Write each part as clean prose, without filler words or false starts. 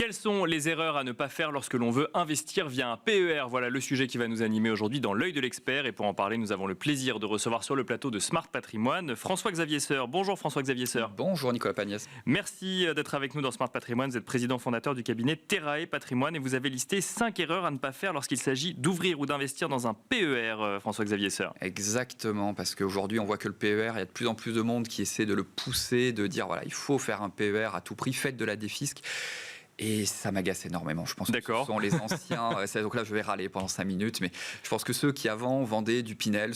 Quelles sont les erreurs à ne pas faire lorsque l'on veut investir via un PER? Voilà le sujet qui va nous animer aujourd'hui dans l'œil de l'expert. Et pour en parler, nous avons le plaisir de recevoir sur le plateau de Smart Patrimoine François-Xavier Seur. Bonjour François-Xavier Seur. Bonjour Nicolas Pagnès. Merci d'être avec nous dans Smart Patrimoine. Vous êtes président fondateur du cabinet Terrae Patrimoine et vous avez listé 5 erreurs à ne pas faire lorsqu'il s'agit d'ouvrir ou d'investir dans un PER, François-Xavier Seur. Exactement, parce qu'aujourd'hui on voit que le PER, il y a de plus en plus de monde qui essaie de le pousser, de dire voilà, il faut faire un PER à tout prix, faites de la défisque. Et ça m'agace énormément. Je pense que ce sont les anciens. Donc là, je vais râler pendant 5 minutes. Mais je pense que ceux qui avant vendaient du Pinel,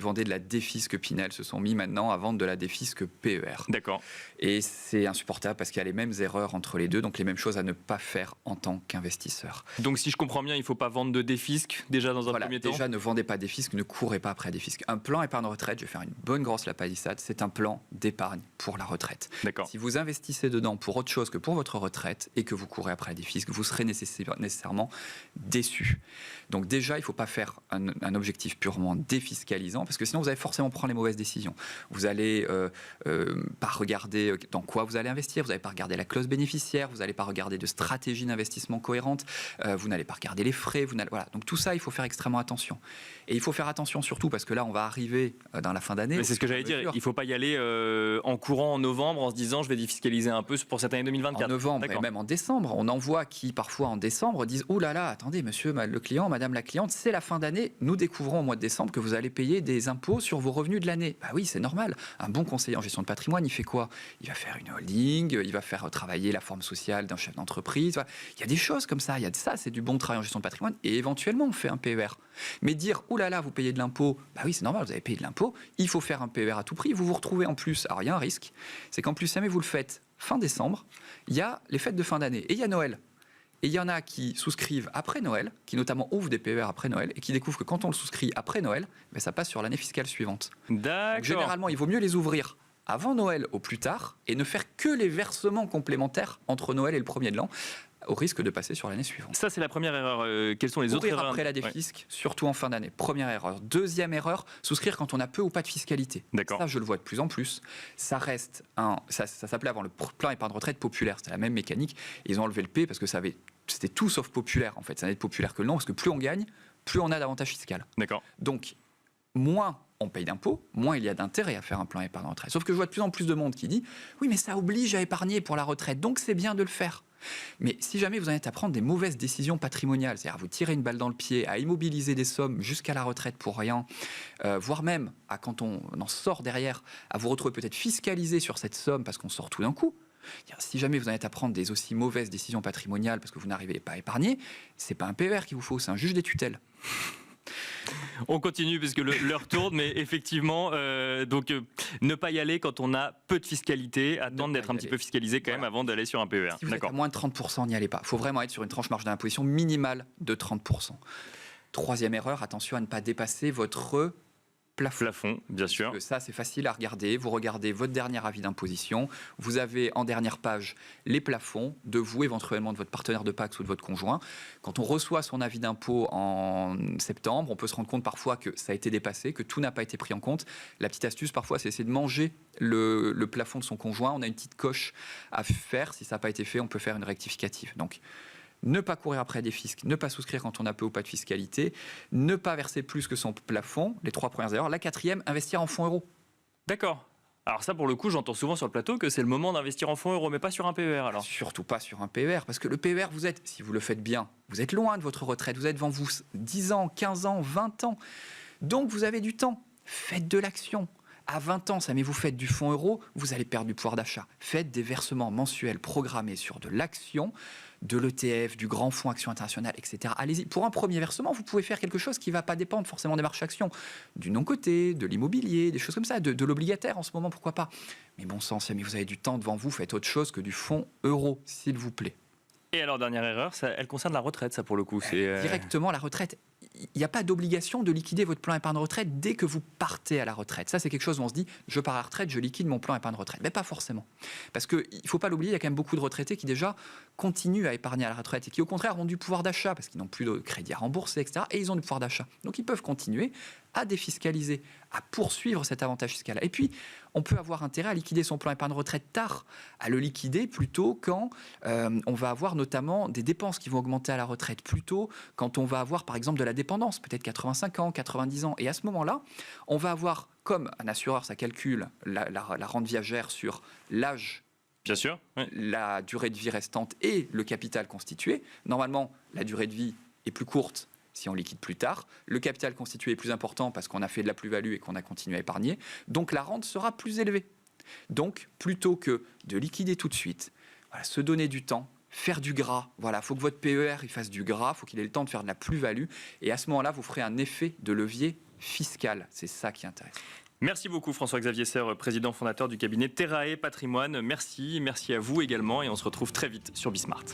vendaient de la défisque Pinel, se sont mis maintenant à vendre de la défisque PER. D'accord. Et c'est insupportable parce qu'il y a les mêmes erreurs entre les deux. Donc les mêmes choses à ne pas faire en tant qu'investisseur. Donc si je comprends bien, il ne faut pas vendre de défisque déjà dans un premier temps. Déjà, ne vendez pas des fiscs, ne courez pas après des fiscs. Un plan épargne retraite, je vais faire une bonne grosse lapalissade, c'est un plan d'épargne pour la retraite. D'accord. Si vous investissez dedans pour autre chose que pour votre retraite et que vous courez après des fiscs, vous serez nécessairement déçu. Donc déjà, il ne faut pas faire un objectif purement défiscalisant, parce que sinon vous allez forcément prendre les mauvaises décisions. Vous allez pas regarder dans quoi vous allez investir, vous n'allez pas regarder la clause bénéficiaire, vous n'allez pas regarder de stratégie d'investissement cohérente, vous n'allez pas regarder les frais, voilà. Donc tout ça, il faut faire extrêmement attention. Et il faut faire attention surtout, parce que là, on va arriver dans la fin d'année. Mais c'est ce que j'allais dire, il ne faut pas y aller en courant en novembre en se disant je vais défiscaliser un peu pour cette année 2024. En novembre et même en décembre, on en voit qui parfois en décembre disent « Ouh là là, attendez monsieur le client, madame la cliente, c'est la fin d'année, nous découvrons au mois de décembre que vous allez payer des impôts sur vos revenus de l'année. » Bah oui, c'est normal. Un bon conseiller en gestion de patrimoine, il fait quoi? Il va faire une holding, il va faire travailler la forme sociale d'un chef d'entreprise. Il y a des choses comme ça, c'est du bon travail en gestion de patrimoine et éventuellement on fait un PER. Mais dire « Ouh là là, vous payez de l'impôt », bah oui, c'est normal, vous avez payé de l'impôt, il faut faire un PER à tout prix, vous vous retrouvez en plus. Alors il y a un risque, c'est qu'en plus, jamais vous le faites fin décembre, il y a les fêtes de fin d'année et il y a Noël. Et il y en a qui souscrivent après Noël, qui notamment ouvrent des PER après Noël, et qui découvrent que quand on le souscrit après Noël, ben ça passe sur l'année fiscale suivante. D'accord. Donc, généralement, il vaut mieux les ouvrir avant Noël au plus tard, et ne faire que les versements complémentaires entre Noël et le 1er de l'an, au risque de passer sur l'année suivante. Ça, c'est la première erreur. Quelles sont les autres erreurs? Après la défisque, surtout en fin d'année. Première erreur. Deuxième erreur, souscrire quand on a peu ou pas de fiscalité. D'accord. Ça, je le vois de plus en plus. Ça reste ça s'appelait avant le plan épargne retraite populaire. C'était la même mécanique. Ils ont enlevé le P parce que c'était tout sauf populaire, en fait. Ça n'était populaire que le nom, parce que plus on gagne, plus on a d'avantages fiscaux. D'accord. Donc, moins on paye d'impôts, moins il y a d'intérêt à faire un plan épargne retraite. Sauf que je vois de plus en plus de monde qui dit « Oui, mais ça oblige à épargner pour la retraite, donc c'est bien de le faire ». Mais si jamais vous en êtes à prendre des mauvaises décisions patrimoniales, c'est-à-dire à vous tirer une balle dans le pied, à immobiliser des sommes jusqu'à la retraite pour rien, voire même, quand on en sort derrière, à vous retrouver peut-être fiscalisé sur cette somme parce qu'on sort tout d'un coup, si jamais vous en êtes à prendre des aussi mauvaises décisions patrimoniales parce que vous n'arrivez pas à épargner, c'est pas un PER qu'il vous faut, c'est un juge des tutelles. On continue parce que l'heure tourne, mais effectivement, ne pas y aller quand on a peu de fiscalité, attendre d'être un petit peu fiscalisé quand même avant d'aller sur un PER. Si vous êtes à moins de 30%, n'y allez pas. Il faut vraiment être sur une tranche marge d'imposition minimale de 30%. Troisième erreur, attention à ne pas dépasser votre plafond, bien sûr. Parce que ça, c'est facile à regarder. Vous regardez votre dernier avis d'imposition. Vous avez en dernière page les plafonds de vous, éventuellement de votre partenaire de Pacs ou de votre conjoint. Quand on reçoit son avis d'impôt en septembre, on peut se rendre compte parfois que ça a été dépassé, que tout n'a pas été pris en compte. La petite astuce, parfois, c'est essayer de manger le plafond de son conjoint. On a une petite coche à faire. Si ça n'a pas été fait, on peut faire une rectificative. Donc, ne pas courir après des fiscs, ne pas souscrire quand on a peu ou pas de fiscalité, ne pas verser plus que son plafond, les 3 premières erreurs. La quatrième, investir en fonds euros. D'accord. Alors ça, pour le coup, j'entends souvent sur le plateau que c'est le moment d'investir en fonds euros, mais pas sur un PER alors. Surtout pas sur un PER, parce que le PER, si vous le faites bien, vous êtes loin de votre retraite, vous êtes devant vous 10 ans, 15 ans, 20 ans. Donc vous avez du temps. Faites de l'action. À 20 ans, mais vous faites du fonds euro, vous allez perdre du pouvoir d'achat. Faites des versements mensuels programmés sur de l'action, de l'ETF, du grand fonds action internationale, etc. Allez-y. Pour un premier versement, vous pouvez faire quelque chose qui ne va pas dépendre forcément des marchés actions. Du non-coté, de l'immobilier, des choses comme ça, de l'obligataire en ce moment, pourquoi pas. Mais bon sang, si vous avez du temps devant vous, faites autre chose que du fonds euro, s'il vous plaît. Et alors, dernière erreur, elle concerne la retraite, ça pour le coup. Directement, la retraite. Il n'y a pas d'obligation de liquider votre plan épargne retraite dès que vous partez à la retraite. Ça, c'est quelque chose où on se dit, je pars à la retraite, je liquide mon plan épargne retraite. Mais pas forcément. Parce qu'il ne faut pas l'oublier, il y a quand même beaucoup de retraités qui déjà continuent à épargner à la retraite et qui au contraire ont du pouvoir d'achat parce qu'ils n'ont plus de crédit à rembourser, etc. Et ils ont du pouvoir d'achat. Donc ils peuvent continuer à défiscaliser, à poursuivre cet avantage fiscal. Et puis, on peut avoir intérêt à liquider son plan épargne retraite tard, à le liquider plutôt quand on va avoir notamment des dépenses qui vont augmenter à la retraite, plutôt quand on va avoir par exemple de la dépendance, peut-être 85 ans, 90 ans. Et à ce moment-là, on va avoir, comme un assureur, ça calcule la rente viagère sur l'âge, Bien sûr. Oui. la durée de vie restante et le capital constitué. Normalement, la durée de vie est plus courte si on liquide plus tard. Le capital constitué est plus important parce qu'on a fait de la plus-value et qu'on a continué à épargner. Donc la rente sera plus élevée. Donc, plutôt que de liquider tout de suite, voilà, se donner du temps, faire du gras. Voilà, il faut que votre PER il fasse du gras, il faut qu'il ait le temps de faire de la plus-value. Et à ce moment-là, vous ferez un effet de levier fiscal. C'est ça qui intéresse. Merci beaucoup François-Xavier Seur, président fondateur du cabinet Terrae Patrimoine. Merci à vous également et on se retrouve très vite sur Bismart.